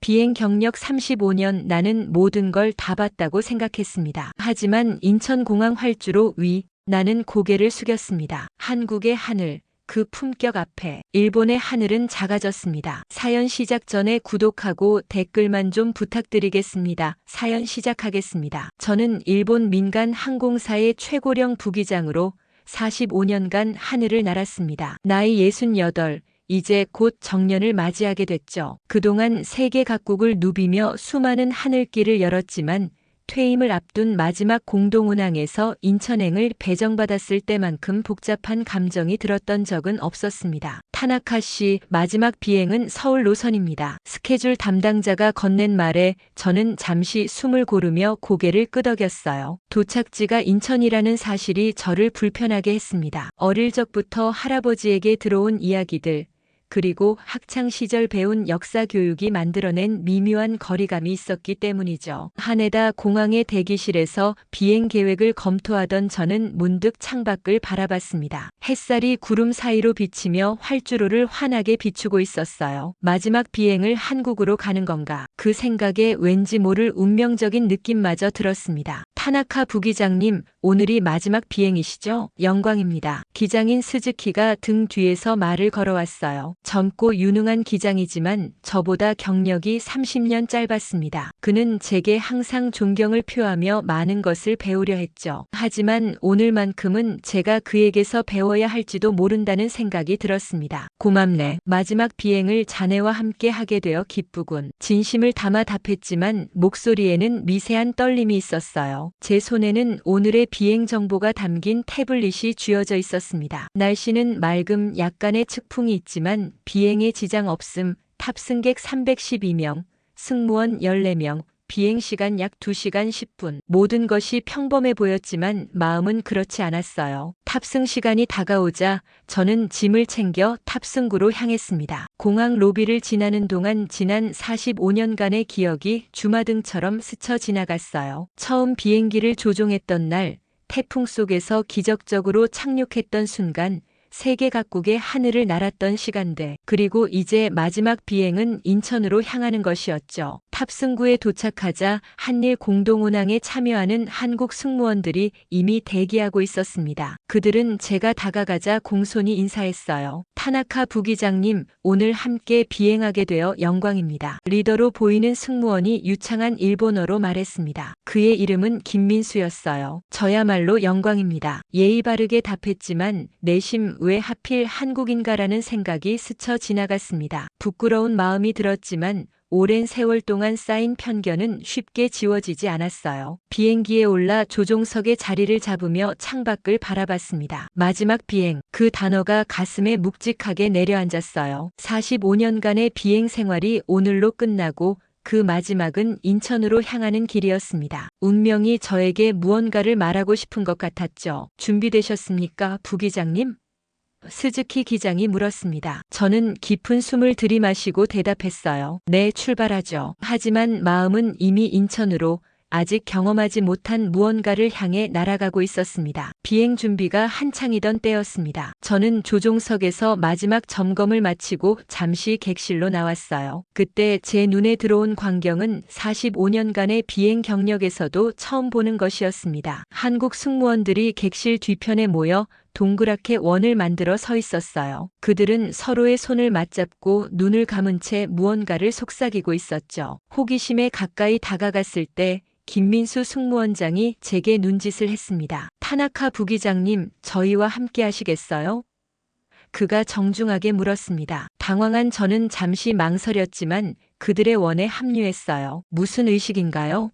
비행 경력 35년 나는 모든 걸 다 봤다고 생각했습니다. 하지만 인천공항 활주로 위, 나는 고개를 숙였습니다. 한국의 하늘, 그 품격 앞에 일본의 하늘은 작아졌습니다. 사연 시작 전에 구독하고 댓글만 좀 부탁드리겠습니다. 사연 시작하겠습니다. 저는 일본 민간 항공사의 최고령 부기장으로 45년간 하늘을 날았습니다. 나이 68, 이제 곧 정년을 맞이하게 됐죠. 그동안 세계 각국을 누비며 수많은 하늘길을 열었지만 퇴임을 앞둔 마지막 공동운항에서 인천행을 배정받았을 때만큼 복잡한 감정이 들었던 적은 없었습니다. 타나카 씨, 마지막 비행은 서울 노선입니다. 스케줄 담당자가 건넨 말에 저는 잠시 숨을 고르며 고개를 끄덕였어요. 도착지가 인천이라는 사실이 저를 불편하게 했습니다. 어릴 적부터 할아버지에게 들어온 이야기들, 그리고 학창시절 배운 역사 교육이 만들어낸 미묘한 거리감이 있었기 때문이죠. 한에다 공항의 대기실에서 비행 계획을 검토하던 저는 문득 창밖을 바라봤습니다. 햇살이 구름 사이로 비치며 활주로를 환하게 비추고 있었어요. 마지막 비행을 한국으로 가는 건가? 그 생각에 왠지 모를 운명적인 느낌마저 들었습니다. 타나카 부기장님, 오늘이 마지막 비행이시죠? 영광입니다. 기장인 스즈키가 등 뒤에서 말을 걸어왔어요. 젊고 유능한 기장이지만 저보다 경력이 30년 짧았습니다. 그는 제게 항상 존경을 표하며 많은 것을 배우려 했죠. 하지만 오늘만큼은 제가 그에게서 배워야 할지도 모른다는 생각이 들었습니다. 고맙네. 마지막 비행을 자네와 함께 하게 되어 기쁘군. 진심을 담아 답했지만 목소리에는 미세한 떨림이 있었어요. 제 손에는 오늘의 비행 정보가 담긴 태블릿이 쥐어져 있었습니다. 날씨는 맑음, 약간의 측풍이 있지만 비행에 지장 없음, 탑승객 312명, 승무원 14명, 비행시간 약 2시간 10분. 모든 것이 평범해 보였지만 마음은 그렇지 않았어요. 탑승 시간이 다가오자 저는 짐을 챙겨 탑승구로 향했습니다. 공항 로비를 지나는 동안 지난 45년간의 기억이 주마등처럼 스쳐 지나갔어요. 처음 비행기를 조종했던 날, 태풍 속에서 기적적으로 착륙했던 순간, 세계 각국의 하늘을 날았던 시간들, 그리고 이제 마지막 비행은 인천으로 향하는 것이었죠. 탑승구에 도착하자 한일 공동운항에 참여하는 한국 승무원들이 이미 대기하고 있었습니다. 그들은 제가 다가가자 공손히 인사했어요. 타나카 부기장님, 오늘 함께 비행하게 되어 영광입니다. 리더로 보이는 승무원이 유창한 일본어로 말했습니다. 그의 이름은 김민수였어요. 저야말로 영광입니다. 예의 바르게 답했지만 내심 왜 하필 한국인가라는 생각이 스쳐 지나갔습니다. 부끄러운 마음이 들었지만 오랜 세월 동안 쌓인 편견은 쉽게 지워지지 않았어요. 비행기에 올라 조종석에 자리를 잡으며 창밖을 바라봤습니다. 마지막 비행, 그 단어가 가슴에 묵직하게 내려앉았어요. 45년간의 비행 생활이 오늘로 끝나고 그 마지막은 인천으로 향하는 길이었습니다. 운명이 저에게 무언가를 말하고 싶은 것 같았죠. 준비되셨습니까, 부기장님? 스즈키 기장이 물었습니다. 저는 깊은 숨을 들이마시고 대답했어요. 네, 출발하죠. 하지만 마음은 이미 인천으로 아직 경험하지 못한 무언가를 향해 날아가고 있었습니다. 비행 준비가 한창이던 때였습니다. 저는 조종석에서 마지막 점검을 마치고 잠시 객실로 나왔어요. 그때 제 눈에 들어온 광경은 45년간의 비행 경력에서도 처음 보는 것이었습니다. 한국 승무원들이 객실 뒤편에 모여 동그랗게 원을 만들어 서 있었어요. 그들은 서로의 손을 맞잡고 눈을 감은 채 무언가를 속삭이고 있었죠. 호기심에 가까이 다가갔을 때 김민수 승무원장이 제게 눈짓을 했습니다. 타나카 부기장님, 저희와 함께 하시겠어요? 그가 정중하게 물었습니다. 당황한 저는 잠시 망설였지만 그들의 원에 합류했어요. 무슨 의식인가요?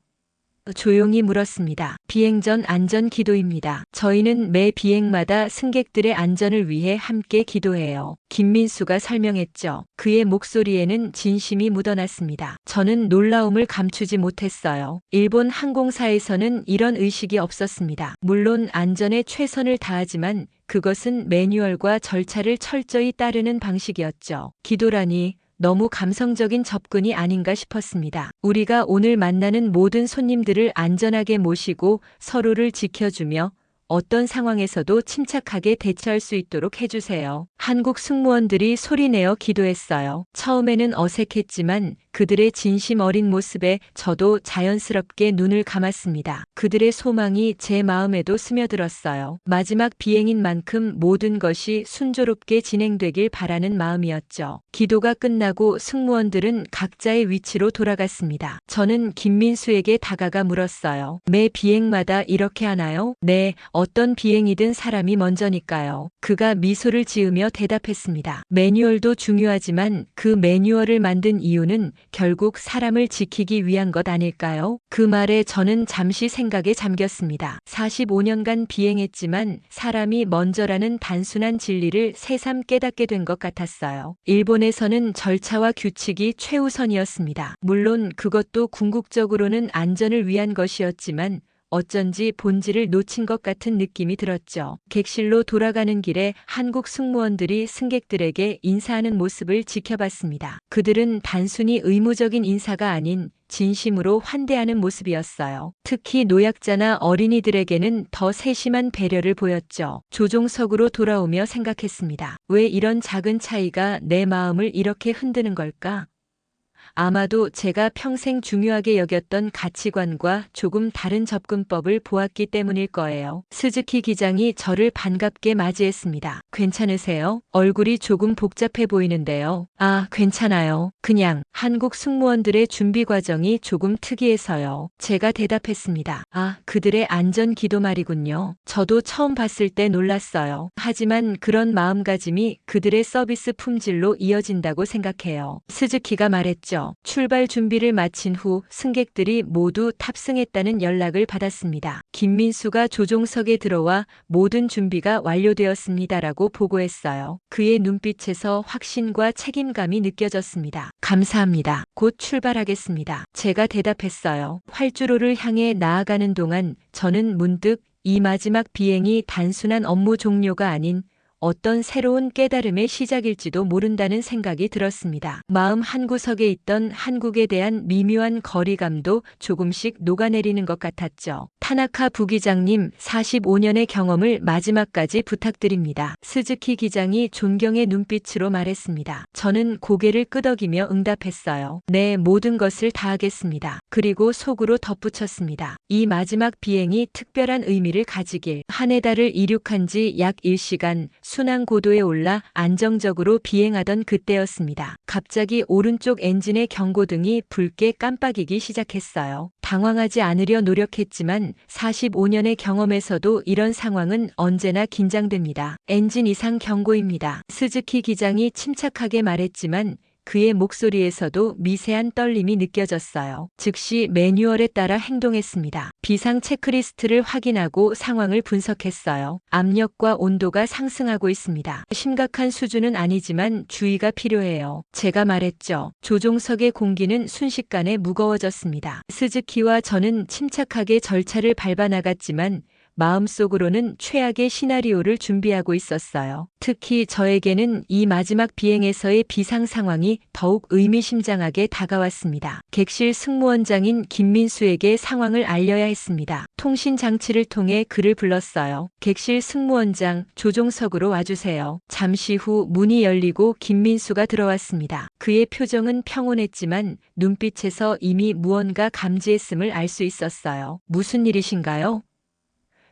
조용히 물었습니다. 비행 전 안전 기도입니다. 저희는 매 비행마다 승객들의 안전을 위해 함께 기도해요. 김민수가 설명했죠. 그의 목소리에는 진심이 묻어났습니다. 저는 놀라움을 감추지 못했어요. 일본 항공사에서는 이런 의식이 없었습니다. 물론 안전에 최선을 다하지만 그것은 매뉴얼과 절차를 철저히 따르는 방식이었죠. 기도라니 너무 감성적인 접근이 아닌가 싶었습니다. 우리가 오늘 만나는 모든 손님들을 안전하게 모시고 서로를 지켜주며 어떤 상황에서도 침착하게 대처할 수 있도록 해주세요. 한국 승무원들이 소리내어 기도했어요. 처음에는 어색했지만 그들의 진심 어린 모습에 저도 자연스럽게 눈을 감았습니다. 그들의 소망이 제 마음에도 스며들었어요. 마지막 비행인 만큼 모든 것이 순조롭게 진행되길 바라는 마음이었죠. 기도가 끝나고 승무원들은 각자의 위치로 돌아갔습니다. 저는 김민수에게 다가가 물었어요. 매 비행마다 이렇게 하나요? 네, 어떤 비행이든 사람이 먼저니까요. 그가 미소를 지으며 대답했습니다. 매뉴얼도 중요하지만 그 매뉴얼을 만든 이유는 결국 사람을 지키기 위한 것 아닐까요? 그 말에 저는 잠시 생각에 잠겼습니다. 45년간 비행했지만 사람이 먼저라는 단순한 진리를 새삼 깨닫게 된 것 같았어요. 일본에서는 절차와 규칙이 최우선이었습니다. 물론 그것도 궁극적으로는 안전을 위한 것이었지만 어쩐지 본질을 놓친 것 같은 느낌이 들었죠. 객실로 돌아가는 길에 한국 승무원들이 승객들에게 인사하는 모습을 지켜봤습니다. 그들은 단순히 의무적인 인사가 아닌 진심으로 환대하는 모습이었어요. 특히 노약자나 어린이들에게는 더 세심한 배려를 보였죠. 조종석으로 돌아오며 생각했습니다. 왜 이런 작은 차이가 내 마음을 이렇게 흔드는 걸까? 아마도 제가 평생 중요하게 여겼던 가치관과 조금 다른 접근법을 보았기 때문일 거예요. 스즈키 기장이 저를 반갑게 맞이했습니다. 괜찮으세요? 얼굴이 조금 복잡해 보이는데요. 아, 괜찮아요. 그냥 한국 승무원들의 준비 과정이 조금 특이해서요. 제가 대답했습니다. 아, 그들의 안전 기도 말이군요. 저도 처음 봤을 때 놀랐어요. 하지만 그런 마음가짐이 그들의 서비스 품질로 이어진다고 생각해요. 스즈키가 말했죠. 출발 준비를 마친 후 승객들이 모두 탑승했다는 연락을 받았습니다. 김민수가 조종석에 들어와 모든 준비가 완료되었습니다라고 보고했어요. 그의 눈빛에서 확신과 책임감이 느껴졌습니다. 감사합니다. 곧 출발하겠습니다. 제가 대답했어요. 활주로를 향해 나아가는 동안 저는 문득 이 마지막 비행이 단순한 업무 종료가 아닌 어떤 새로운 깨달음의 시작일지도 모른다는 생각이 들었습니다. 마음 한구석에 있던 한국에 대한 미묘한 거리감도 조금씩 녹아내리는 것 같았죠. 타나카 부기장님, 45년의 경험을 마지막까지 부탁드립니다. 스즈키 기장이 존경의 눈빛으로 말했습니다. 저는 고개를 끄덕이며 응답했어요. 네, 모든 것을 다하겠습니다. 그리고 속으로 덧붙였습니다. 이 마지막 비행이 특별한 의미를 가지길. 하네다를 이륙한 지 약 1시간, 순항 고도에 올라 안정적으로 비행하던 그때였습니다. 갑자기 오른쪽 엔진의 경고등이 붉게 깜빡이기 시작했어요. 당황하지 않으려 노력했지만 45년의 경험에서도 이런 상황은 언제나 긴장됩니다. 엔진 이상 경고입니다. 스즈키 기장이 침착하게 말했지만 그의 목소리에서도 미세한 떨림이 느껴졌어요. 즉시 매뉴얼에 따라 행동했습니다. 비상 체크리스트를 확인하고 상황을 분석했어요. 압력과 온도가 상승하고 있습니다. 심각한 수준은 아니지만 주의가 필요해요. 제가 말했죠. 조종석의 공기는 순식간에 무거워졌습니다. 스즈키와 저는 침착하게 절차를 밟아 나갔지만 마음속으로는 최악의 시나리오를 준비하고 있었어요. 특히 저에게는 이 마지막 비행에서의 비상 상황이 더욱 의미심장하게 다가왔습니다. 객실 승무원장인 김민수에게 상황을 알려야 했습니다. 통신 장치를 통해 그를 불렀어요. 객실 승무원장, 조종석으로 와주세요. 잠시 후 문이 열리고 김민수가 들어왔습니다. 그의 표정은 평온했지만 눈빛에서 이미 무언가 감지했음을 알 수 있었어요. 무슨 일이신가요?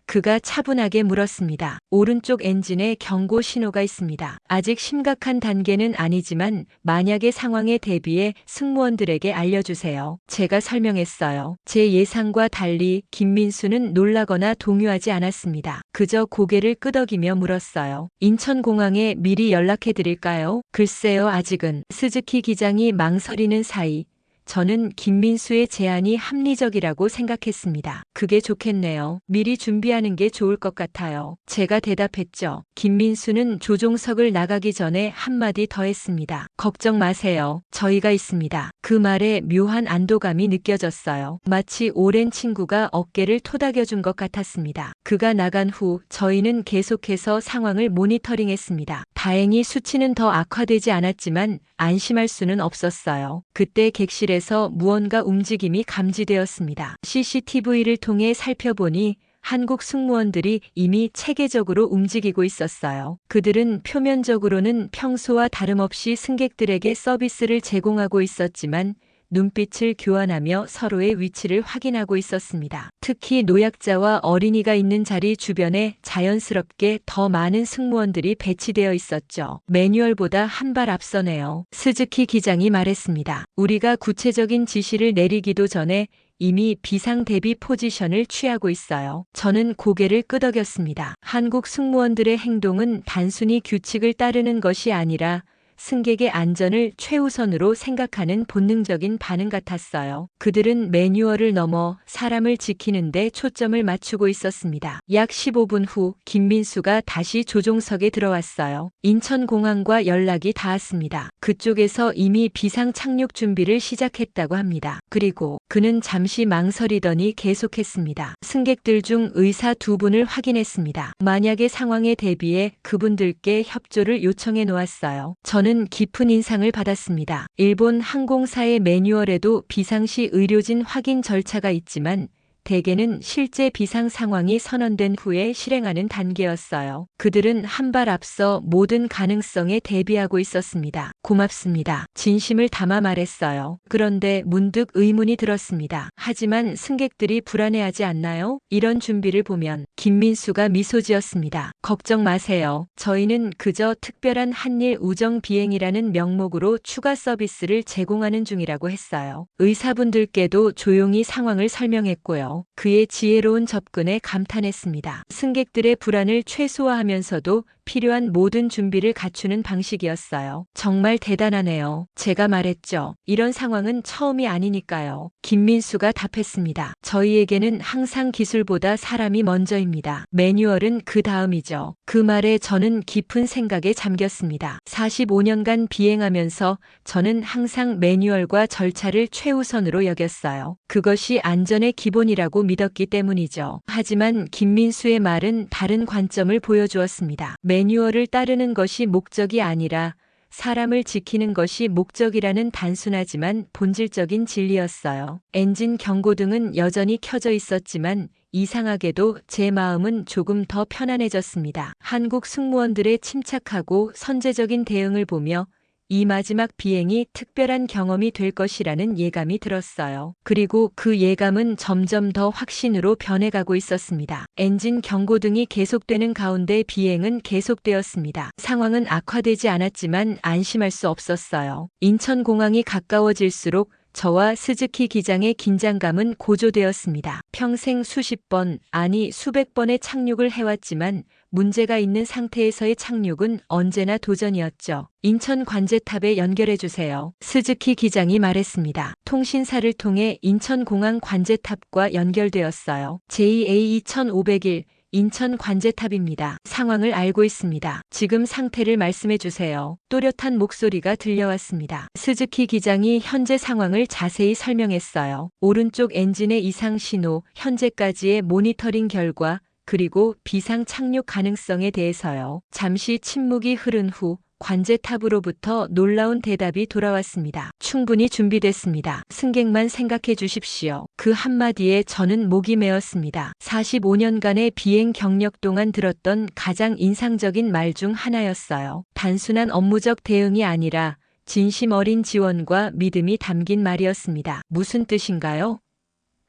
그가 차분하게 물었습니다. 오른쪽 엔진에 경고 신호가 있습니다. 아직 심각한 단계는 아니지만 만약의 상황에 대비해 승무원들에게 알려주세요. 제가 설명했어요. 제 예상과 달리 김민수는 놀라거나 동요하지 않았습니다. 그저 고개를 끄덕이며 물었어요. 인천공항에 미리 연락해드릴까요? 글쎄요, 아직은. 스즈키 기장이 망설이는 사이 저는 김민수의 제안이 합리적이라고 생각했습니다. 그게 좋겠네요. 미리 준비하는 게 좋을 것 같아요. 제가 대답했죠. 김민수는 조종석을 나가기 전에 한마디 더 했습니다. 걱정 마세요. 저희가 있습니다. 그 말에 묘한 안도감이 느껴졌어요. 마치 오랜 친구가 어깨를 토닥여준 것 같았습니다. 그가 나간 후 저희는 계속해서 상황을 모니터링했습니다. 다행히 수치는 더 악화되지 않았지만 안심할 수는 없었어요. 그때 객실에서 무언가 움직임이 감지되었습니다. CCTV를 통해 살펴보니 한국 승무원들이 이미 체계적으로 움직이고 있었어요. 그들은 표면적으로는 평소와 다름없이 승객들에게 서비스를 제공하고 있었지만 눈빛을 교환하며 서로의 위치를 확인하고 있었습니다. 특히 노약자와 어린이가 있는 자리 주변에 자연스럽게 더 많은 승무원들이 배치되어 있었죠. 매뉴얼보다 한 발 앞서네요. 스즈키 기장이 말했습니다. 우리가 구체적인 지시를 내리기도 전에 이미 비상 대비 포지션을 취하고 있어요. 저는 고개를 끄덕였습니다. 한국 승무원들의 행동은 단순히 규칙을 따르는 것이 아니라 승객의 안전을 최우선으로 생각하는 본능적인 반응 같았어요. 그들은 매뉴얼을 넘어 사람을 지키는 데 초점을 맞추고 있었습니다. 약 15분 후 김민수가 다시 조종석에 들어왔어요. 인천공항과 연락이 닿았습니다. 그쪽에서 이미 비상 착륙 준비를 시작했다고 합니다. 그리고 그는 잠시 망설이더니 계속했습니다. 승객들 중 의사 2분을 확인했습니다. 만약의 상황에 대비해 그분들께 협조를 요청해 놓았어요. 저는 깊은 인상을 받았습니다. 일본 항공사의 매뉴얼에도 비상시 의료진 확인 절차가 있지만 대개는 실제 비상 상황이 선언된 후에 실행하는 단계였어요. 그들은 한 발 앞서 모든 가능성에 대비하고 있었습니다. 고맙습니다. 진심을 담아 말했어요. 그런데 문득 의문이 들었습니다. 하지만 승객들이 불안해하지 않나요? 이런 준비를 보면. 김민수가 미소 지었습니다. 걱정 마세요. 저희는 그저 특별한 한일 우정 비행이라는 명목으로 추가 서비스를 제공하는 중이라고 했어요. 의사분들께도 조용히 상황을 설명했고요. 그의 지혜로운 접근에 감탄했습니다. 승객들의 불안을 최소화하면서도 필요한 모든 준비를 갖추는 방식이었어요. 정말 대단하네요. 제가 말했죠. 이런 상황은 처음이 아니니까요. 김민수가 답했습니다. 저희에게는 항상 기술보다 사람이 먼저입니다. 매뉴얼은 그 다음이죠. 그 말에 저는 깊은 생각에 잠겼습니다. 45년간 비행하면서 저는 항상 매뉴얼과 절차를 최우선으로 여겼어요. 그것이 안전의 기본이라고 믿었기 때문이죠. 하지만 김민수의 말은 다른 관점을 보여주었습니다. 매뉴얼을 따르는 것이 목적이 아니라 사람을 지키는 것이 목적이라는 단순하지만 본질적인 진리였어요. 엔진 경고등은 여전히 켜져 있었지만 이상하게도 제 마음은 조금 더 편안해졌습니다. 한국 승무원들의 침착하고 선제적인 대응을 보며 이 마지막 비행이 특별한 경험이 될 것이라는 예감이 들었어요. 그리고 그 예감은 점점 더 확신으로 변해가고 있었습니다. 엔진 경고등이 계속되는 가운데 비행은 계속되었습니다. 상황은 악화되지 않았지만 안심할 수 없었어요. 인천공항이 가까워질수록 저와 스즈키 기장의 긴장감은 고조되었습니다. 평생 수십 번, 아니 수백 번의 착륙을 해왔지만 문제가 있는 상태에서의 착륙은 언제나 도전이었죠. 인천 관제탑에 연결해주세요. 스즈키 기장이 말했습니다. 통신사를 통해 인천공항 관제탑과 연결되었어요. JA 2501 인천 관제탑입니다. 상황을 알고 있습니다. 지금 상태를 말씀해 주세요. 또렷한 목소리가 들려왔습니다. 스즈키 기장이 현재 상황을 자세히 설명했어요. 오른쪽 엔진의 이상 신호, 현재까지의 모니터링 결과, 그리고 비상 착륙 가능성에 대해서요. 잠시 침묵이 흐른 후 관제탑으로부터 놀라운 대답이 돌아왔습니다. 충분히 준비됐습니다. 승객만 생각해 주십시오. 그 한마디에 저는 목이 메었습니다. 45년간의 비행 경력 동안 들었던 가장 인상적인 말 중 하나였어요. 단순한 업무적 대응이 아니라 진심 어린 지원과 믿음이 담긴 말이었습니다. 무슨 뜻인가요?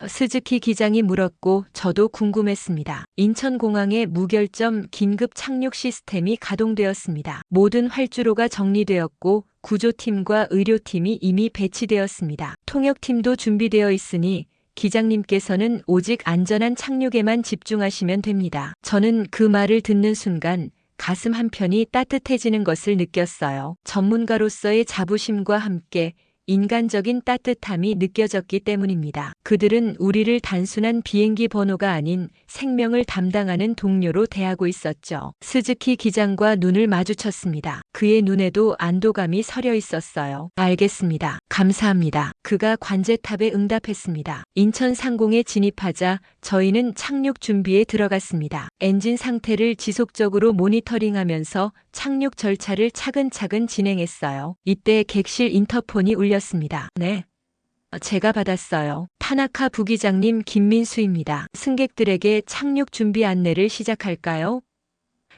스즈키 기장이 물었고 저도 궁금했습니다. 인천공항의 무결점 긴급 착륙 시스템이 가동되었습니다. 모든 활주로가 정리되었고 구조팀과 의료팀이 이미 배치되었습니다. 통역팀도 준비되어 있으니 기장님께서는 오직 안전한 착륙에만 집중하시면 됩니다. 저는 그 말을 듣는 순간 가슴 한편이 따뜻해지는 것을 느꼈어요. 전문가로서의 자부심과 함께 인간적인 따뜻함이 느껴졌기 때문입니다. 그들은 우리를 단순한 비행기 번호가 아닌 생명을 담당하는 동료로 대하고 있었죠. 스즈키 기장과 눈을 마주쳤습니다. 그의 눈에도 안도감이 서려 있었어요. 알겠습니다. 감사합니다. 그가 관제탑에 응답했습니다. 인천 상공에 진입하자 저희는 착륙 준비에 들어갔습니다. 엔진 상태를 지속적으로 모니터링하면서 착륙 절차를 차근차근 진행했어요. 이때 객실 인터폰이 울렸습니다. 네. 제가 받았어요. 타나카 부기장님 김민수입니다. 승객들에게 착륙 준비 안내를 시작할까요?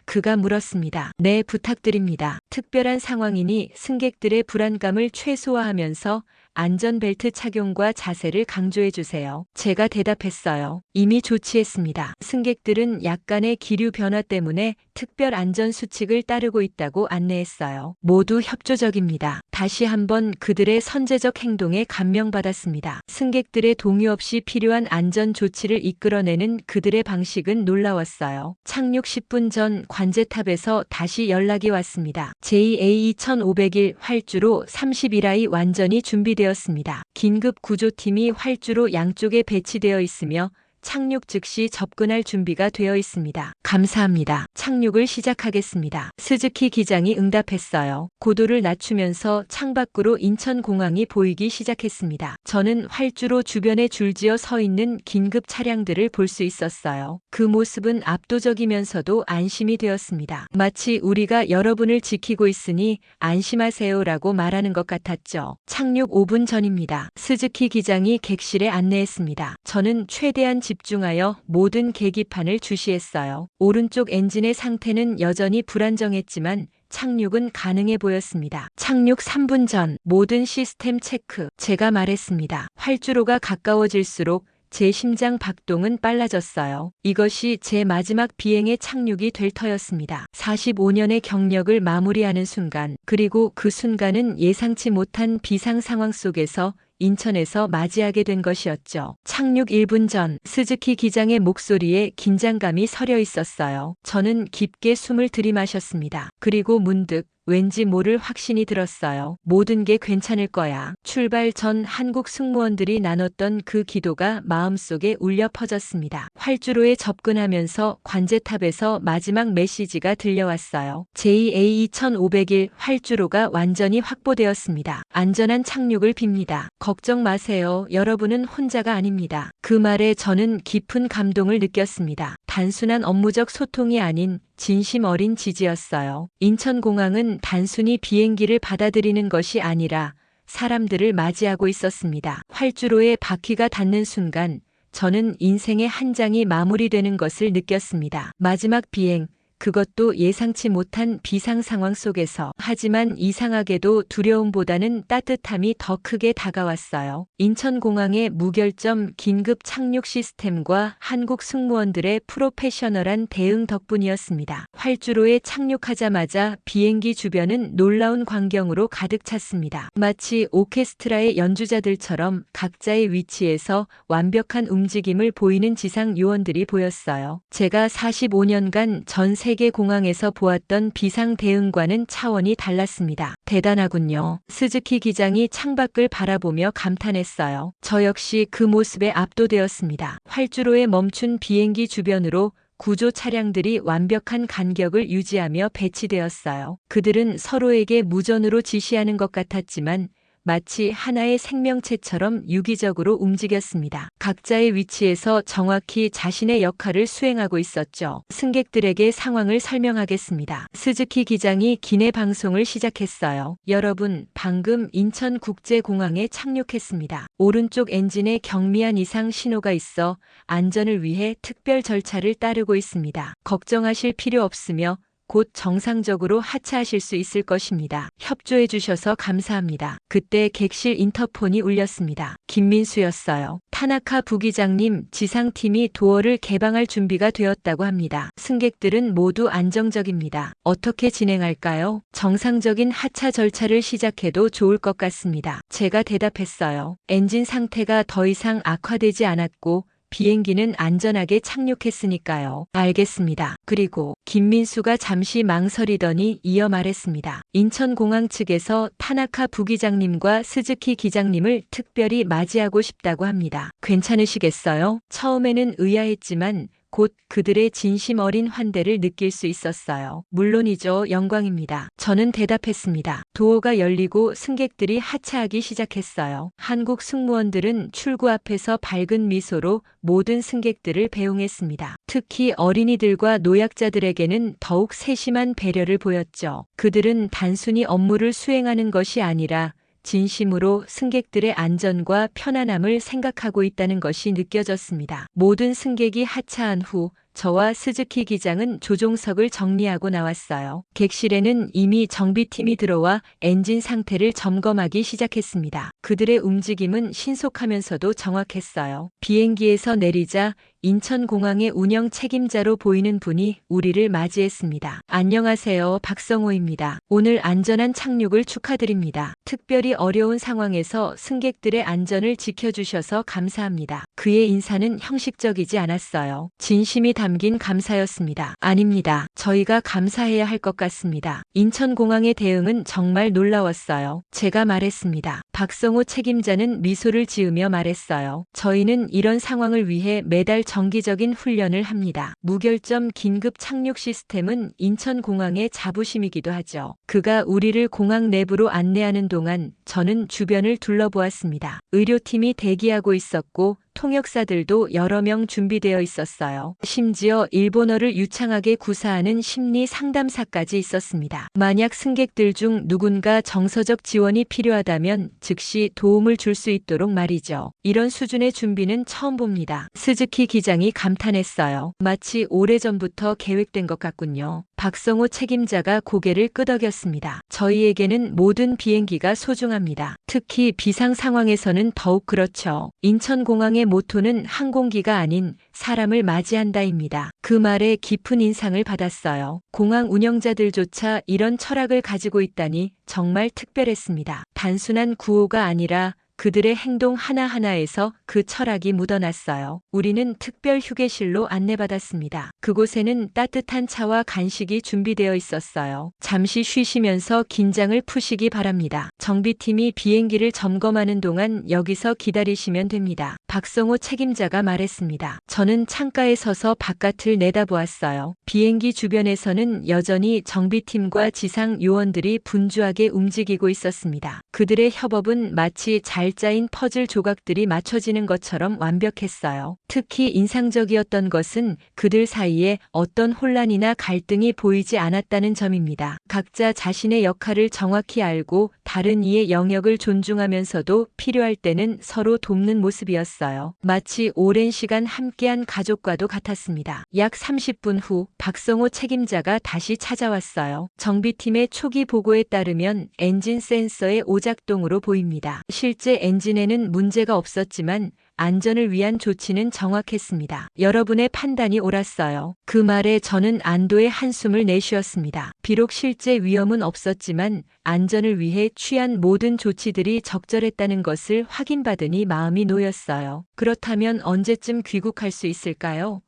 그가 물었습니다. 네, 부탁드립니다. 특별한 상황이니 승객들의 불안감을 최소화하면서 안전벨트 착용과 자세를 강조해 주세요. 제가 대답했어요. 이미 조치했습니다. 승객들은 약간의 기류 변화 때문에 특별 안전 수칙을 따르고 있다고 안내했어요. 모두 협조적입니다. 다시 한번 그들의 선제적 행동에 감명받았습니다. 승객들의 동의 없이 필요한 안전 조치를 이끌어내는 그들의 방식은 놀라웠어요. 착륙 10분 전 관제탑에서 다시 연락이 왔습니다. JA2501 활주로 31I 완전히 준비되었습니다. 긴급 구조팀이 활주로 양쪽에 배치되어 있으며 착륙 즉시 접근할 준비가 되어 있습니다. 감사합니다. 착륙을 시작하겠습니다. 스즈키 기장이 응답했어요. 고도를 낮추면서 창밖으로 인천공항이 보이기 시작했습니다. 저는 활주로 주변에 줄지어 서 있는 긴급 차량들을 볼 수 있었어요. 그 모습은 압도적이면서도 안심이 되었습니다. 마치 우리가 여러분을 지키고 있으니 안심하세요라고 말하는 것 같았죠. 착륙 5분 전입니다. 스즈키 기장이 객실에 안내했습니다. 저는 최대한 집중하여 모든 계기판을 주시했어요. 오른쪽 엔진의 상태는 여전히 불안정했지만 착륙은 가능해 보였습니다. 착륙 3분 전 모든 시스템 체크. 제가 말했습니다. 활주로가 가까워질수록 제 심장 박동은 빨라졌어요. 이것이 제 마지막 비행의 착륙이 될 터였습니다. 45년의 경력을 마무리하는 순간, 그리고 그 순간은 예상치 못한 비상 상황 속에서 인천에서 맞이하게 된 것이었죠. 착륙 1분 전 스즈키 기장의 목소리에 긴장감이 서려 있었어요. 저는 깊게 숨을 들이마셨습니다. 그리고 문득 왠지 모를 확신이 들었어요. 모든 게 괜찮을 거야. 출발 전 한국 승무원들이 나눴던 그 기도가 마음속에 울려 퍼졌습니다. 활주로에 접근하면서 관제탑에서 마지막 메시지가 들려왔어요. JA2501 활주로가 완전히 확보되었습니다. 안전한 착륙을 빕니다. 걱정 마세요. 여러분은 혼자가 아닙니다. 그 말에 저는 깊은 감동을 느꼈습니다. 단순한 업무적 소통이 아닌 진심 어린 지지였어요. 인천공항은 단순히 비행기를 받아들이는 것이 아니라 사람들을 맞이하고 있었습니다. 활주로에 바퀴가 닿는 순간 저는 인생의 한 장이 마무리되는 것을 느꼈습니다. 마지막 비행, 그것도 예상치 못한 비상 상황 속에서. 하지만 이상하게도 두려움보다는 따뜻함이 더 크게 다가왔어요. 인천공항의 무결점 긴급 착륙 시스템과 한국 승무원들의 프로페셔널한 대응 덕분이었습니다. 활주로에 착륙하자마자 비행기 주변은 놀라운 광경으로 가득 찼습니다. 마치 오케스트라의 연주자들처럼 각자의 위치에서 완벽한 움직임을 보이는 지상 요원들이 보였어요. 제가 45년간 전 세계 공항에서 보았던 비상 대응과는 차원이 달랐습니다. 대단하군요. 스즈키 기장이 창밖을 바라보며 감탄했어요. 저 역시 그 모습에 압도되었습니다. 활주로에 멈춘 비행기 주변으로 구조 차량들이 완벽한 간격을 유지하며 배치되었어요. 그들은 서로에게 무전으로 지시하는 것 같았지만 마치 하나의 생명체처럼 유기적으로 움직였습니다. 각자의 위치에서 정확히 자신의 역할을 수행하고 있었죠. 승객들에게 상황을 설명하겠습니다. 스즈키 기장이 기내 방송을 시작했어요. 여러분, 방금 인천국제공항에 착륙했습니다. 오른쪽 엔진에 경미한 이상 신호가 있어 안전을 위해 특별 절차를 따르고 있습니다. 걱정하실 필요 없으며 곧 정상적으로 하차하실 수 있을 것입니다. 협조해 주셔서 감사합니다. 그때 객실 인터폰이 울렸습니다. 김민수였어요. 타나카 부기장님, 지상팀이 도어를 개방할 준비가 되었다고 합니다. 승객들은 모두 안정적입니다. 어떻게 진행할까요? 정상적인 하차 절차를 시작해도 좋을 것 같습니다. 제가 대답했어요. 엔진 상태가 더 이상 악화되지 않았고 비행기는 안전하게 착륙했으니까요. 알겠습니다. 그리고 김민수가 잠시 망설이더니 이어 말했습니다. 인천공항 측에서 타나카 부기장님과 스즈키 기장님을 특별히 맞이하고 싶다고 합니다. 괜찮으시겠어요? 처음에는 의아했지만 곧 그들의 진심 어린 환대를 느낄 수 있었어요. 물론이죠. 영광입니다. 저는 대답했습니다. 도어가 열리고 승객들이 하차하기 시작했어요. 한국 승무원들은 출구 앞에서 밝은 미소로 모든 승객들을 배웅했습니다. 특히 어린이들과 노약자들에게는 더욱 세심한 배려를 보였죠. 그들은 단순히 업무를 수행하는 것이 아니라 진심으로 승객들의 안전과 편안함을 생각하고 있다는 것이 느껴졌습니다. 모든 승객이 하차한 후 저와 스즈키 기장은 조종석을 정리하고 나왔어요. 객실에는 이미 정비팀이 들어와 엔진 상태를 점검하기 시작했습니다. 그들의 움직임은 신속하면서도 정확했어요. 비행기에서 내리자 인천공항의 운영 책임자로 보이는 분이 우리를 맞이했습니다. 안녕하세요. 박성호입니다. 오늘 안전한 착륙을 축하드립니다. 특별히 어려운 상황에서 승객들의 안전을 지켜주셔서 감사합니다. 그의 인사는 형식적이지 않았어요. 진심이 담긴 감사였습니다. 아닙니다. 저희가 감사해야 할 것 같습니다. 인천공항의 대응은 정말 놀라웠어요. 제가 말했습니다. 박성호 책임자는 미소를 지으며 말했어요. 저희는 이런 상황을 위해 매달 정기적인 훈련을 합니다. 무결점 긴급 착륙 시스템은 인천공항의 자부심이기도 하죠. 그가 우리를 공항 내부로 안내하는 동안 저는 주변을 둘러보았습니다. 의료팀이 대기하고 있었고 통역사들도 여러 명 준비되어 있었어요. 심지어 일본어를 유창하게 구사하는 심리 상담사까지 있었습니다. 만약 승객들 중 누군가 정서적 지원이 필요하다면 즉시 도움을 줄 수 있도록 말이죠. 이런 수준의 준비는 처음 봅니다. 스즈키 기장이 감탄했어요. 마치 오래전부터 계획된 것 같군요. 박성호 책임자가 고개를 끄덕였습니다. 저희에게는 모든 비행기가 소중합니다. 특히 비상 상황에서는 더욱 그렇죠. 인천공항의 모토는 항공기가 아닌 사람을 맞이한다입니다. 그 말에 깊은 인상을 받았어요. 공항 운영자들조차 이런 철학을 가지고 있다니 정말 특별했습니다. 단순한 구호가 아니라 그들의 행동 하나하나에서 그 철학이 묻어났어요. 우리는 특별 휴게실로 안내받았습니다. 그곳에는 따뜻한 차와 간식이 준비되어 있었어요. 잠시 쉬시면서 긴장을 푸시기 바랍니다. 정비팀이 비행기를 점검하는 동안 여기서 기다리시면 됩니다. 박성호 책임자가 말했습니다. 저는 창가에 서서 바깥을 내다보았어요. 비행기 주변에서는 여전히 정비팀과 지상 요원들이 분주하게 움직이고 있었습니다. 그들의 협업은 마치 잘 짜인 퍼즐 조각들이 맞춰지는 것처럼 완벽했어요. 특히 인상적이었던 것은 그들 사이에 어떤 혼란이나 갈등이 보이지 않았다는 점입니다. 각자 자신의 역할을 정확히 알고 다른 이의 영역을 존중하면서도 필요할 때는 서로 돕는 모습이었어요. 마치 오랜 시간 함께한 가족과도 같았습니다. 약 30분 후 박성호 책임자가 다시 찾아왔어요. 정비팀의 초기 보고에 따르면 엔진 센서의 오작동으로 보입니다. 실제 엔진에는 문제가 없었지만 안전을 위한 조치는 정확했습니다. 여러분의 판단이 옳았어요. 그 말에 저는 안도의 한숨을 내쉬었습니다. 비록 실제 위험은 없었지만 안전을 위해 취한 모든 조치들이 적절했다는 것을 확인받으니 마음이 놓였어요. 그렇다면 언제쯤 귀국할 수 있을까요?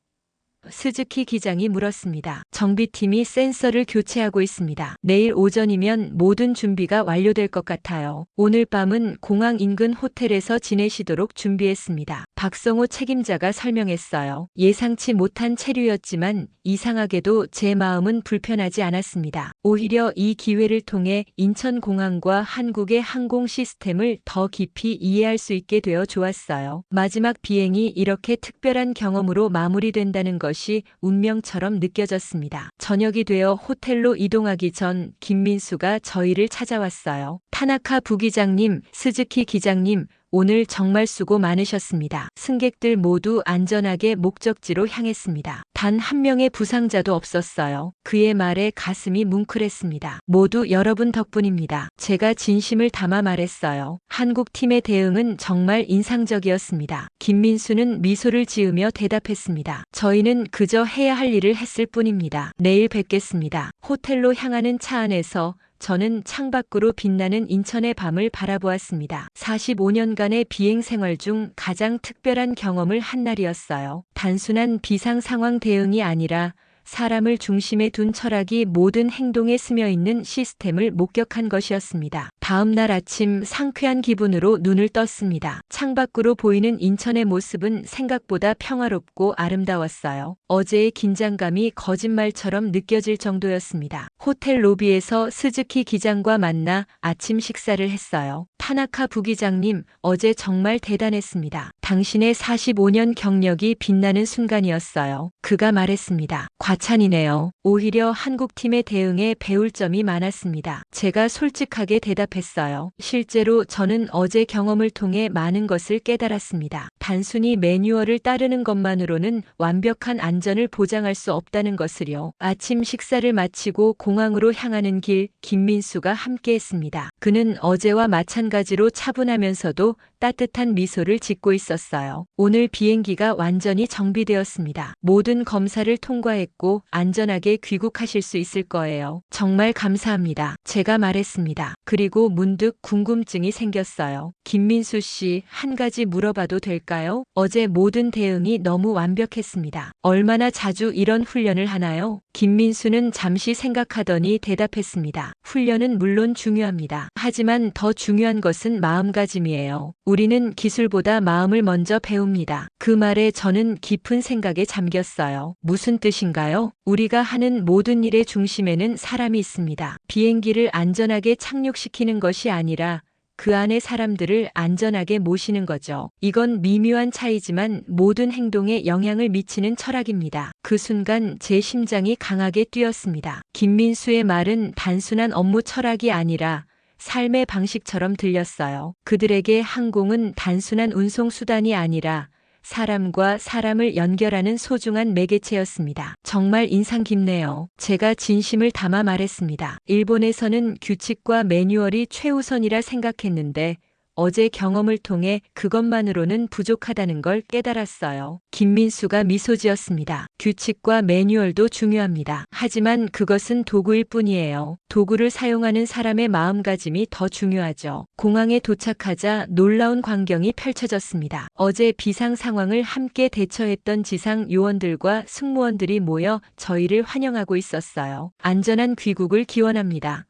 스즈키 기장이 물었습니다. 정비팀이 센서를 교체하고 있습니다. 내일 오전이면 모든 준비가 완료될 것 같아요. 오늘 밤은 공항 인근 호텔에서 지내시도록 준비했습니다. 박성호 책임자가 설명했어요. 예상치 못한 체류였지만 이상하게도 제 마음은 불편하지 않았습니다. 오히려 이 기회를 통해 인천공항과 한국의 항공 시스템을 더 깊이 이해할 수 있게 되어 좋았어요. 마지막 비행이 이렇게 특별한 경험으로 마무리된다는 것이 운명처럼 느껴졌습니다. 저녁이 되어 호텔로 이동하기 전 김민수가 저희를 찾아왔어요. 타나카 부기장님, 스즈키 기장님, 오늘 정말 수고 많으셨습니다. 승객들 모두 안전하게 목적지로 향했습니다. 단 한 명의 부상자도 없었어요. 그의 말에 가슴이 뭉클했습니다. 모두 여러분 덕분입니다. 제가 진심을 담아 말했어요. 한국 팀의 대응은 정말 인상적이었습니다. 김민수는 미소를 지으며 대답했습니다. 저희는 그저 해야 할 일을 했을 뿐입니다. 내일 뵙겠습니다. 호텔로 향하는 차 안에서 저는 창밖으로 빛나는 인천의 밤을 바라보았습니다. 45년간의 비행 생활 중 가장 특별한 경험을 한 날이었어요. 단순한 비상 상황 대응이 아니라 사람을 중심에 둔 철학이 모든 행동에 스며 있는 시스템을 목격한 것이었습니다. 다음 날 아침 상쾌한 기분으로 눈을 떴습니다. 창밖으로 보이는 인천의 모습은 생각보다 평화롭고 아름다웠어요. 어제의 긴장감이 거짓말처럼 느껴질 정도였습니다. 호텔 로비에서 스즈키 기장과 만나 아침 식사를 했어요. 타나카 부기장님, 어제 정말 대단했습니다. 당신의 45년 경력이 빛나는 순간이었어요. 그가 말했습니다. 과찬이네요. 오히려 한국팀의 대응에 배울 점이 많았습니다. 제가 솔직하게 대답했어요. 실제로 저는 어제 경험을 통해 많은 것을 깨달았습니다. 단순히 매뉴얼을 따르는 것만으로는 완벽한 안전을 보장할 수 없다는 것을요. 아침 식사를 마치고 공항으로 향하는 길, 김민수가 함께했습니다. 그는 어제와 마찬가지로 차분하면서도 따뜻한 미소를 짓고 있었어요. 오늘 비행기가 완전히 정비되었습니다. 모든 검사를 통과했고 안전하게 귀국하실 수 있을 거예요. 정말 감사합니다. 제가 말했습니다. 그리고 문득 궁금증이 생겼어요. 김민수 씨, 한 가지 물어봐도 될까요? 어제 모든 대응이 너무 완벽했습니다. 얼마나 자주 이런 훈련을 하나요? 김민수는 잠시 생각하더니 대답했습니다. 훈련은 물론 중요합니다. 하지만 더 중요한 것은 마음가짐이에요. 우리는 기술보다 마음을 먼저 배웁니다. 그 말에 저는 깊은 생각에 잠겼어요. 무슨 뜻인가요? 우리가 하는 모든 일의 중심에는 사람이 있습니다. 비행기를 안전하게 착륙시키는 것이 아니라 그 안에 사람들을 안전하게 모시는 거죠. 이건 미묘한 차이지만 모든 행동에 영향을 미치는 철학입니다. 그 순간 제 심장이 강하게 뛰었습니다. 김민수의 말은 단순한 업무 철학이 아니라 삶의 방식처럼 들렸어요. 그들에게 항공은 단순한 운송 수단이 아니라 사람과 사람을 연결하는 소중한 매개체였습니다. 정말 인상 깊네요. 제가 진심을 담아 말했습니다. 일본에서는 규칙과 매뉴얼이 최우선이라 생각했는데 어제 경험을 통해 그것만으로는 부족하다는 걸 깨달았어요. 김민수가 미소 지었습니다. 규칙과 매뉴얼도 중요합니다. 하지만 그것은 도구일 뿐이에요. 도구를 사용하는 사람의 마음가짐이 더 중요하죠. 공항에 도착하자 놀라운 광경이 펼쳐졌습니다. 어제 비상 상황을 함께 대처했던 지상 요원들과 승무원들이 모여 저희를 환영하고 있었어요. 안전한 귀국을 기원합니다.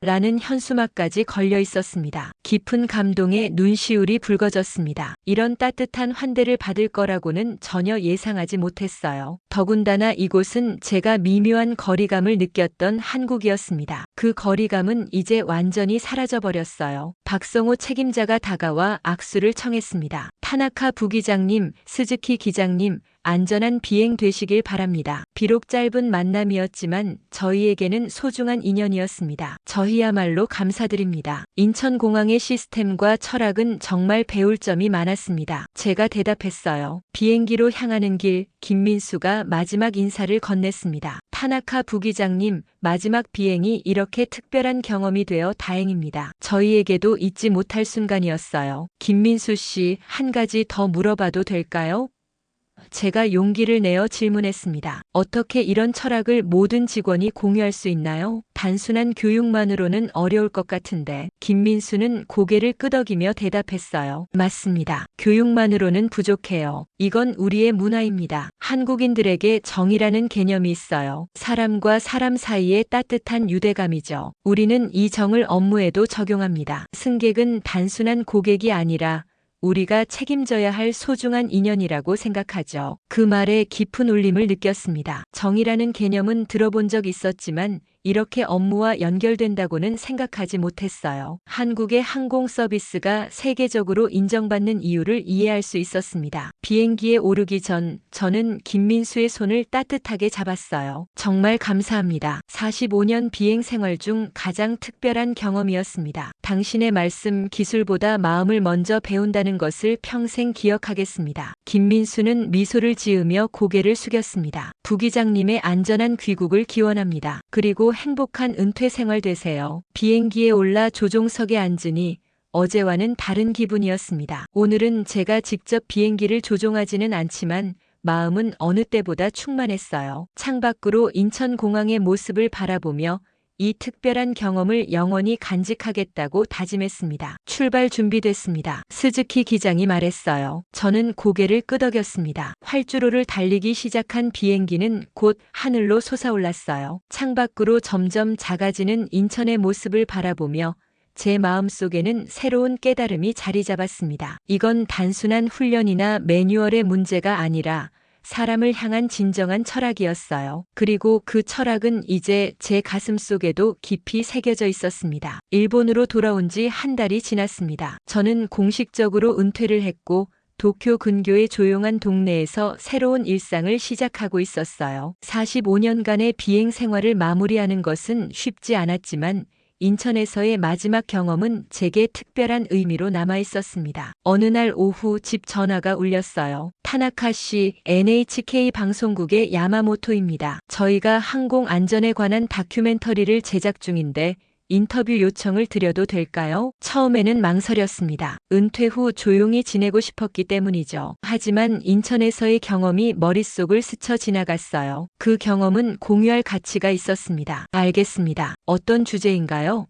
라는 현수막까지 걸려 있었습니다. 깊은 감동에 눈시울이 붉어졌습니다. 이런 따뜻한 환대를 받을 거라고는 전혀 예상하지 못했어요. 더군다나 이곳은 제가 미묘한 거리감을 느꼈던 한국이었습니다. 그 거리감은 이제 완전히 사라져버렸어요. 박성호 책임자가 다가와 악수를 청했습니다. 타나카 부기장님, 스즈키 기장님, 안전한 비행 되시길 바랍니다. 비록 짧은 만남이었지만 저희에게는 소중한 인연이었습니다. 저희야말로 감사드립니다. 인천공항의 시스템과 철학은 정말 배울 점이 많았습니다. 제가 대답했어요. 비행기로 향하는 길, 김민수가 마지막 인사를 건넸습니다. 타나카 부기장님, 마지막 비행이 이렇게 특별한 경험이 되어 다행입니다. 저희에게도 잊지 못할 순간이었어요. 김민수 씨, 한 가지 더 물어봐도 될까요? 제가 용기를 내어 질문했습니다. 어떻게 이런 철학을 모든 직원이 공유할 수 있나요? 단순한 교육만으로는 어려울 것 같은데. 김민수는 고개를 끄덕이며 대답했어요. 맞습니다. 교육만으로는 부족해요. 이건 우리의 문화입니다. 한국인들에게 정이라는 개념이 있어요. 사람과 사람 사이의 따뜻한 유대감이죠. 우리는 이 정을 업무에도 적용합니다. 승객은 단순한 고객이 아니라 우리가 책임져야 할 소중한 인연이라고 생각하죠. 그 말에 깊은 울림을 느꼈습니다. 정이라는 개념은 들어본 적 있었지만 이렇게 업무와 연결된다고는 생각하지 못했어요. 한국의 항공 서비스가 세계적으로 인정받는 이유를 이해할 수 있었습니다. 비행기에 오르기 전 저는 김민수의 손을 따뜻하게 잡았어요. 정말 감사합니다. 45년 비행 생활 중 가장 특별한 경험이었습니다. 당신의 말씀, 기술보다 마음을 먼저 배운다는 것을 평생 기억하겠습니다. 김민수는 미소를 지으며 고개를 숙였습니다. 부기장님의 안전한 귀국을 기원합니다. 그리고 행복한 은퇴 생활 되세요. 비행기에 올라 조종석에 앉으니 어제와는 다른 기분이었습니다. 오늘은 제가 직접 비행기를 조종하지는 않지만 마음은 어느 때보다 충만했어요. 창밖으로 인천공항의 모습을 바라보며 이 특별한 경험을 영원히 간직하겠다고 다짐했습니다. 출발 준비됐습니다. 스즈키 기장이 말했어요. 저는 고개를 끄덕였습니다. 활주로를 달리기 시작한 비행기는 곧 하늘로 솟아올랐어요. 창밖으로 점점 작아지는 인천의 모습을 바라보며 제 마음속에는 새로운 깨달음이 자리 잡았습니다. 이건 단순한 훈련이나 매뉴얼의 문제가 아니라 사람을 향한 진정한 철학이었어요. 그리고 그 철학은 이제 제 가슴 속에도 깊이 새겨져 있었습니다. 일본으로 돌아온 지 한 달이 지났습니다. 저는 공식적으로 은퇴를 했고 도쿄 근교의 조용한 동네에서 새로운 일상을 시작하고 있었어요. 45년간의 비행 생활을 마무리하는 것은 쉽지 않았지만 인천에서의 마지막 경험은 제게 특별한 의미로 남아 있었습니다. 어느 날 오후 집 전화가 울렸어요. 타나카 씨, NHK 방송국의 야마모토입니다. 저희가 항공 안전에 관한 다큐멘터리를 제작 중인데 인터뷰 요청을 드려도 될까요? 처음에는 망설였습니다. 은퇴 후 조용히 지내고 싶었기 때문이죠. 하지만 인천에서의 경험이 머릿속을 스쳐 지나갔어요. 그 경험은 공유할 가치가 있었습니다. 알겠습니다. 어떤 주제인가요?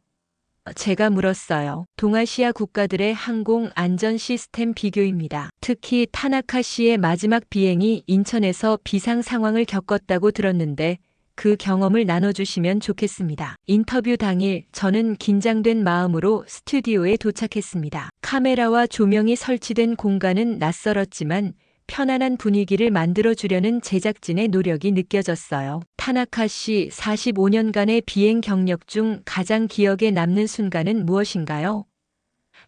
제가 물었어요. 동아시아 국가들의 항공 안전 시스템 비교입니다. 특히 타나카 씨의 마지막 비행이 인천에서 비상 상황을 겪었다고 들었는데 그 경험을 나눠주시면 좋겠습니다. 인터뷰 당일 저는 긴장된 마음으로 스튜디오에 도착했습니다. 카메라와 조명이 설치된 공간은 낯설었지만 편안한 분위기를 만들어주려는 제작진의 노력이 느껴졌어요. 타나카 씨 45년간의 비행 경력 중 가장 기억에 남는 순간은 무엇인가요?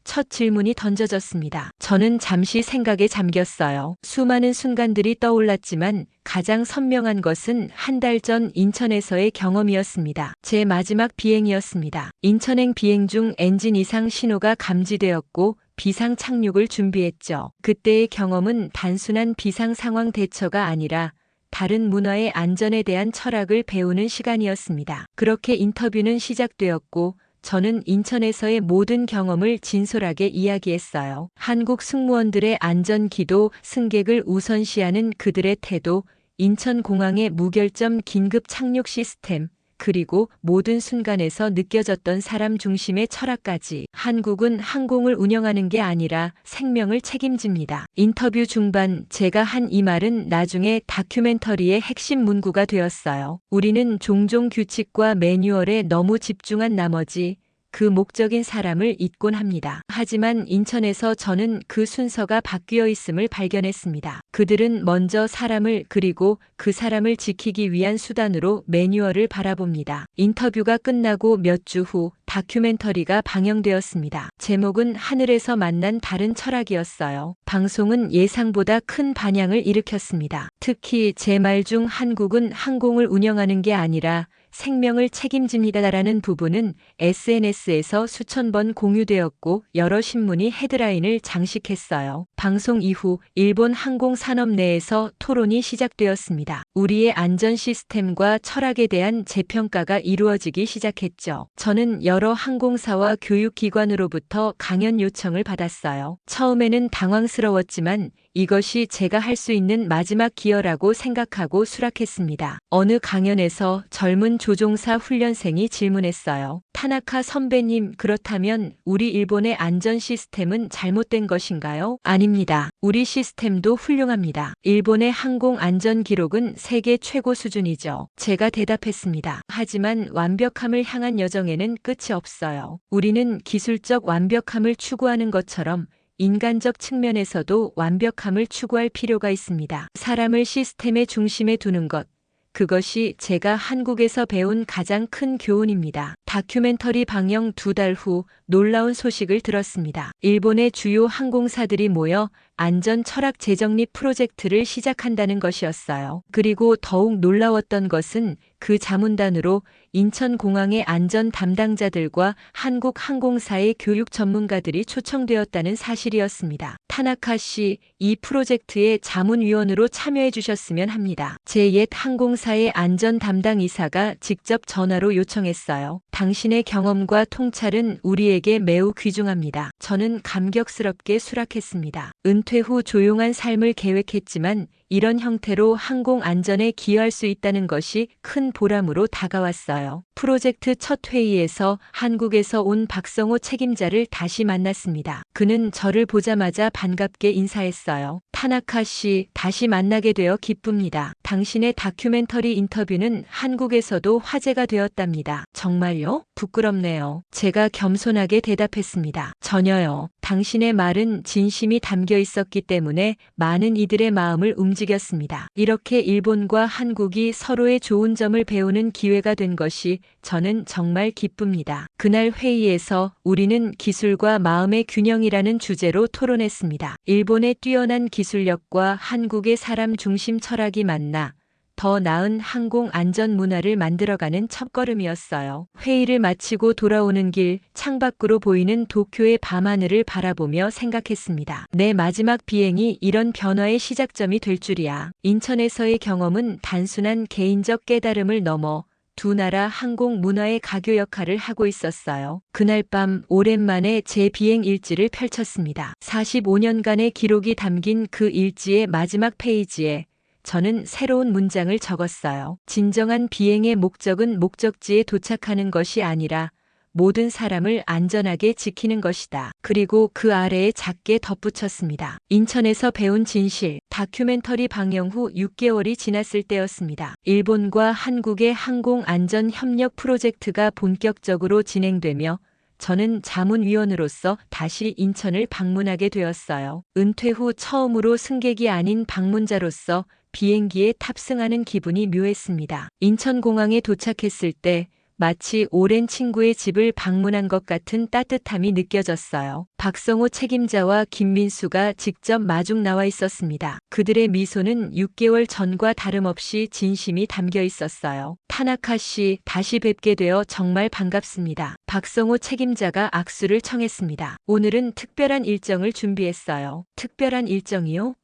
첫 질문이 던져졌습니다. 저는 잠시 생각에 잠겼어요. 수많은 순간들이 떠올랐지만 가장 선명한 것은 한 달 전 인천에서의 경험이었습니다. 제 마지막 비행이었습니다. 인천행 비행 중 엔진 이상 신호가 감지되었고 비상 착륙을 준비했죠. 그때의 경험은 단순한 비상 상황 대처가 아니라 다른 문화의 안전에 대한 철학을 배우는 시간이었습니다. 그렇게 인터뷰는 시작되었고 저는 인천에서의 모든 경험을 진솔하게 이야기했어요. 한국 승무원들의 안전 기도, 승객을 우선시하는 그들의 태도, 인천공항의 무결점 긴급 착륙 시스템, 그리고 모든 순간에서 느껴졌던 사람 중심의 철학까지. 한국은 항공을 운영하는 게 아니라 생명을 책임집니다. 인터뷰 중반 제가 한 이 말은 나중에 다큐멘터리의 핵심 문구가 되었어요. 우리는 종종 규칙과 매뉴얼에 너무 집중한 나머지 그 목적인 사람을 잊곤 합니다. 하지만 인천에서 저는 그 순서가 바뀌어 있음을 발견했습니다. 그들은 먼저 사람을 그리고 그 사람을 지키기 위한 수단으로 매뉴얼을 바라봅니다. 인터뷰가 끝나고 몇 주 후 다큐멘터리가 방영되었습니다. 제목은 하늘에서 만난 다른 철학이었어요. 방송은 예상보다 큰 반향을 일으켰습니다. 특히 제 말 중 한국은 항공을 운영하는 게 아니라 생명을 책임집니다라는 부분은 SNS에서 수천 번 공유되었고 여러 신문이 헤드라인을 장식했어요. 방송 이후 일본 항공산업 내에서 토론이 시작되었습니다. 우리의 안전 시스템과 철학에 대한 재평가가 이루어지기 시작했죠. 저는 여러 항공사와 교육기관으로부터 강연 요청을 받았어요. 처음에는 당황스러웠지만 이것이 제가 할 수 있는 마지막 기여라고 생각하고 수락했습니다. 어느 강연에서 젊은 조종사 훈련생이 질문했어요. 타나카 선배님, 그렇다면 우리 일본의 안전 시스템은 잘못된 것인가요? 아닙니다. 우리 시스템도 훌륭합니다. 일본의 항공 안전 기록은 세계 최고 수준이죠. 제가 대답했습니다. 하지만 완벽함을 향한 여정에는 끝이 없어요. 우리는 기술적 완벽함을 추구하는 것처럼 인간적 측면에서도 완벽함을 추구할 필요가 있습니다. 사람을 시스템의 중심에 두는 것, 그것이 제가 한국에서 배운 가장 큰 교훈입니다. 다큐멘터리 방영 2달 후 놀라운 소식을 들었습니다. 일본의 주요 항공사들이 모여 안전 철학 재정립 프로젝트를 시작한다는 것이었어요. 그리고 더욱 놀라웠던 것은 그 자문단으로 인천공항의 안전 담당자들과 한국 항공사의 교육 전문가들이 초청되었다는 사실이었습니다. 타나카 씨, 이 프로젝트의 자문위원으로 참여해 주셨으면 합니다. 제 옛 항공사의 안전 담당 이사가 직접 전화로 요청했어요. 당신의 경험과 통찰은 우리에게 매우 귀중합니다. 저는 감격스럽게 수락했습니다. 은퇴 후 조용한 삶을 계획했지만 이런 형태로 항공 안전에 기여할 수 있다는 것이 큰 보람으로 다가왔어요. 프로젝트 첫 회의에서 한국에서 온 박성호 책임자를 다시 만났습니다. 그는 저를 보자마자 반갑게 인사했어요. 타나카 씨, 다시 만나게 되어 기쁩니다. 당신의 다큐멘터리 인터뷰는 한국에서도 화제가 되었답니다. 정말요? 부끄럽네요. 제가 겸손하게 대답했습니다. 전혀요. 당신의 말은 진심이 담겨 있었기 때문에 많은 이들의 마음을 움직였습니다. 움직였습니다. 이렇게 일본과 한국이 서로의 좋은 점을 배우는 기회가 된 것이 저는 정말 기쁩니다. 그날 회의에서 우리는 기술과 마음의 균형이라는 주제로 토론했습니다. 일본의 뛰어난 기술력과 한국의 사람 중심 철학이 만나 더 나은 항공 안전 문화를 만들어가는 첫걸음이었어요. 회의를 마치고 돌아오는 길 창밖으로 보이는 도쿄의 밤하늘을 바라보며 생각했습니다. 내 마지막 비행이 이런 변화의 시작점이 될 줄이야. 인천에서의 경험은 단순한 개인적 깨달음을 넘어 두 나라 항공 문화의 가교 역할을 하고 있었어요. 그날 밤 오랜만에 제 비행 일지를 펼쳤습니다. 45년간의 기록이 담긴 그 일지의 마지막 페이지에 저는 새로운 문장을 적었어요. 진정한 비행의 목적은 목적지에 도착하는 것이 아니라 모든 사람을 안전하게 지키는 것이다. 그리고 그 아래에 작게 덧붙였습니다. 인천에서 배운 진실. 다큐멘터리 방영 후 6개월이 지났을 때였습니다. 일본과 한국의 항공 안전 협력 프로젝트가 본격적으로 진행되며 저는 자문위원으로서 다시 인천을 방문하게 되었어요. 은퇴 후 처음으로 승객이 아닌 방문자로서 비행기에 탑승하는 기분이 묘했습니다. 인천공항에 도착했을 때 마치 오랜 친구의 집을 방문한 것 같은 따뜻함이 느껴졌어요. 박성호 책임자와 김민수가 직접 마중 나와 있었습니다. 그들의 미소는 6개월 전과 다름없이 진심이 담겨 있었어요. 타나카 씨, 다시 뵙게 되어 정말 반갑습니다. 박성호 책임자가 악수를 청했습니다. 오늘은 특별한 일정을 준비했어요. 특별한 일정이요?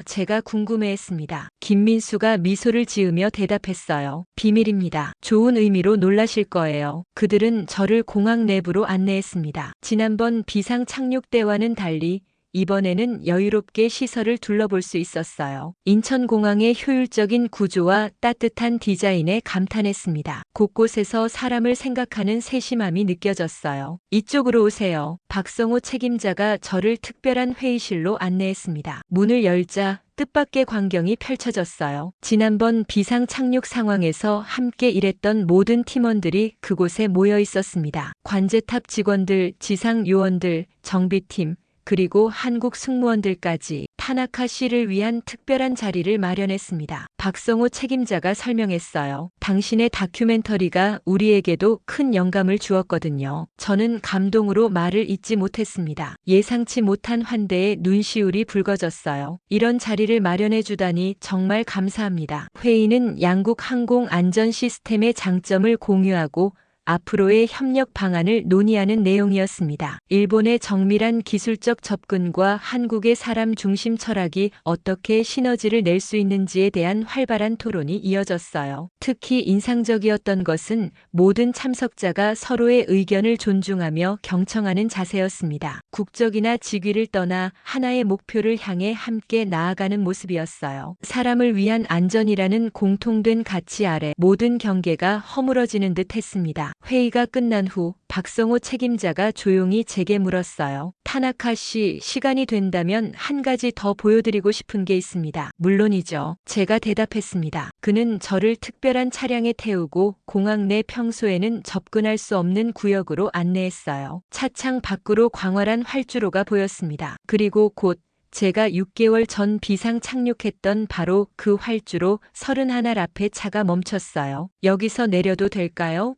제가 궁금해했습니다. 김민수가 미소를 지으며 대답했어요. 비밀입니다. 좋은 의미로 놀라실 거예요. 그들은 저를 공항 내부로 안내했습니다. 지난번 비상 착륙 때와는 달리 이번에는 여유롭게 시설을 둘러볼 수 있었어요. 인천공항의 효율적인 구조와 따뜻한 디자인에 감탄했습니다. 곳곳에서 사람을 생각하는 세심함이 느껴졌어요. 이쪽으로 오세요. 박성호 책임자가 저를 특별한 회의실로 안내했습니다. 문을 열자 뜻밖의 광경이 펼쳐졌어요. 지난번 비상 착륙 상황에서 함께 일했던 모든 팀원들이 그곳에 모여 있었습니다. 관제탑 직원들, 지상 요원들, 정비팀, 그리고 한국 승무원들까지 타나카 씨를 위한 특별한 자리를 마련했습니다. 박성호 책임자가 설명했어요. 당신의 다큐멘터리가 우리에게도 큰 영감을 주었거든요. 저는 감동으로 말을 잇지 못했습니다. 예상치 못한 환대에 눈시울이 붉어졌어요. 이런 자리를 마련해 주다니 정말 감사합니다. 회의는 양국 항공 안전 시스템의 장점을 공유하고 앞으로의 협력 방안을 논의하는 내용이었습니다. 일본의 정밀한 기술적 접근과 한국의 사람 중심 철학이 어떻게 시너지를 낼 수 있는지에 대한 활발한 토론이 이어졌어요. 특히 인상적이었던 것은 모든 참석자가 서로의 의견을 존중하며 경청하는 자세였습니다. 국적이나 직위를 떠나 하나의 목표를 향해 함께 나아가는 모습이었어요. 사람을 위한 안전이라는 공통된 가치 아래 모든 경계가 허물어지는 듯 했습니다. 회의가 끝난 후 박성호 책임자가 조용히 제게 물었어요. 타나카 씨, 시간이 된다면 한 가지 더 보여드리고 싶은 게 있습니다. 물론이죠. 제가 대답했습니다. 그는 저를 특별한 차량에 태우고 공항 내 평소에는 접근할 수 없는 구역으로 안내했어요. 차창 밖으로 광활한 활주로가 보였습니다. 그리고 곧 제가 6개월 전 비상 착륙했던 바로 그 활주로 31 앞에 차가 멈췄어요. 여기서 내려도 될까요?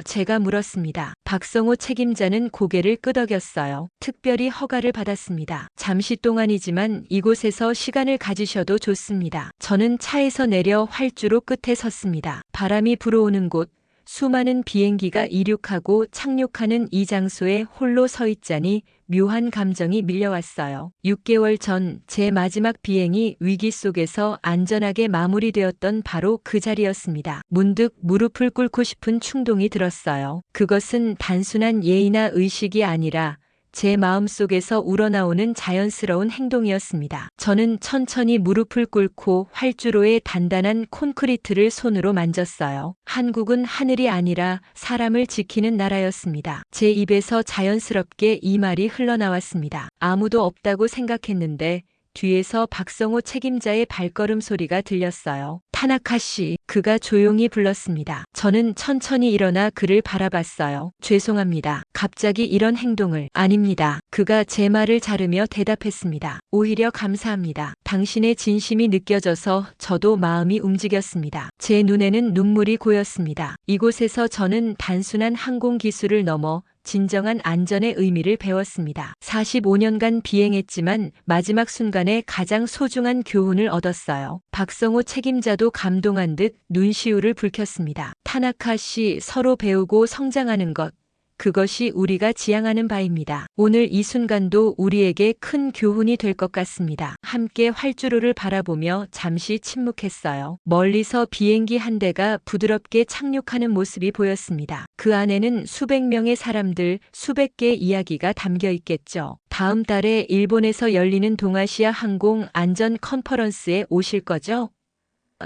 제가 물었습니다. 박성호 책임자는 고개를 끄덕였어요. 특별히 허가를 받았습니다. 잠시 동안이지만 이곳에서 시간을 가지셔도 좋습니다. 저는 차에서 내려 활주로 끝에 섰습니다. 바람이 불어오는 곳, 수많은 비행기가 이륙하고 착륙하는 이 장소에 홀로 서 있자니 묘한 감정이 밀려왔어요. 6개월 전 제 마지막 비행이 위기 속에서 안전하게 마무리되었던 바로 그 자리였습니다. 문득 무릎을 꿇고 싶은 충동이 들었어요. 그것은 단순한 예의나 의식이 아니라 제 마음속에서 우러나오는 자연스러운 행동이었습니다. 저는 천천히 무릎을 꿇고 활주로의 단단한 콘크리트를 손으로 만졌어요. 한국은 하늘이 아니라 사람을 지키는 나라였습니다. 제 입에서 자연스럽게 이 말이 흘러나왔습니다. 아무도 없다고 생각했는데 뒤에서 박성호 책임자의 발걸음 소리가 들렸어요. 타나카 씨, 그가 조용히 불렀습니다. 저는 천천히 일어나 그를 바라봤어요. 죄송합니다. 갑자기 이런 행동을. 아닙니다. 그가 제 말을 자르며 대답했습니다. 오히려 감사합니다. 당신의 진심이 느껴져서 저도 마음이 움직였습니다. 제 눈에는 눈물이 고였습니다. 이곳에서 저는 단순한 항공 기술을 넘어 진정한 안전의 의미를 배웠습니다. 45년간 비행했지만 마지막 순간에 가장 소중한 교훈을 얻었어요. 박성호 책임자도 감동한 듯 눈시울을 붉혔습니다. 타나카 씨, 서로 배우고 성장하는 것. 그것이 우리가 지향하는 바입니다. 오늘 이 순간도 우리에게 큰 교훈이 될 것 같습니다. 함께 활주로를 바라보며 잠시 침묵했어요. 멀리서 비행기 한 대가 부드럽게 착륙하는 모습이 보였습니다. 그 안에는 수백 명의 사람들, 수백 개의 이야기가 담겨 있겠죠. 다음 달에 일본에서 열리는 동아시아 항공 안전 컨퍼런스에 오실 거죠?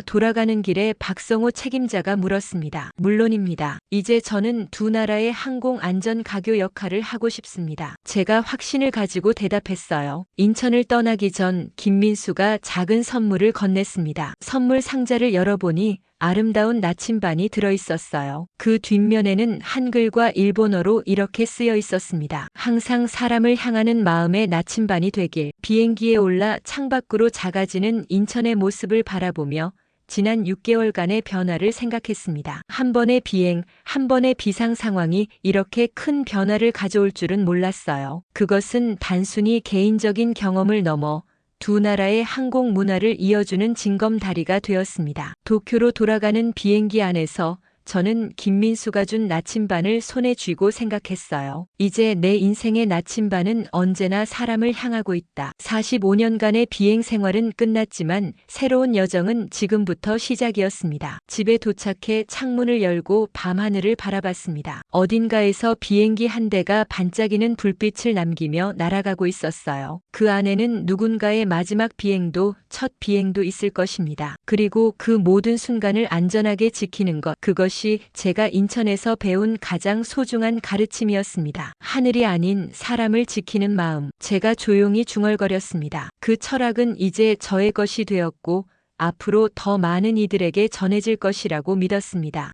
돌아가는 길에 박성호 책임자가 물었습니다. 물론입니다. 이제 저는 두 나라의 항공 안전 가교 역할을 하고 싶습니다. 제가 확신을 가지고 대답했어요. 인천을 떠나기 전 김민수가 작은 선물을 건넸습니다. 선물 상자를 열어보니 아름다운 나침반이 들어있었어요. 그 뒷면에는 한글과 일본어로 이렇게 쓰여 있었습니다. 항상 사람을 향하는 마음의 나침반이 되길. 비행기에 올라 창밖으로 작아지는 인천의 모습을 바라보며 지난 6개월간의 변화를 생각했습니다. 한 번의 비행, 한 번의 비상 상황이 이렇게 큰 변화를 가져올 줄은 몰랐어요. 그것은 단순히 개인적인 경험을 넘어 두 나라의 항공 문화를 이어주는 징검다리가 되었습니다. 도쿄로 돌아가는 비행기 안에서 저는 김민수가 준 나침반을 손에 쥐고 생각했어요. 이제 내 인생의 나침반은 언제나 사람을 향하고 있다. 45년간의 비행 생활은 끝났지만 새로운 여정은 지금부터 시작이었습니다. 집에 도착해 창문을 열고 밤하늘을 바라봤습니다. 어딘가에서 비행기 한 대가 반짝이는 불빛을 남기며 날아가고 있었어요. 그 안에는 누군가의 마지막 비행도 첫 비행도 있을 것입니다. 그리고 그 모든 순간을 안전하게 지키는 것, 그것이 제가 인천에서 배운 가장 소중한 가르침이었습니다. 하늘이 아닌 사람을 지키는 마음. 제가 조용히 중얼거렸습니다. 그 철학은 이제 저의 것이 되었고 앞으로 더 많은 이들에게 전해질 것이라고 믿었습니다.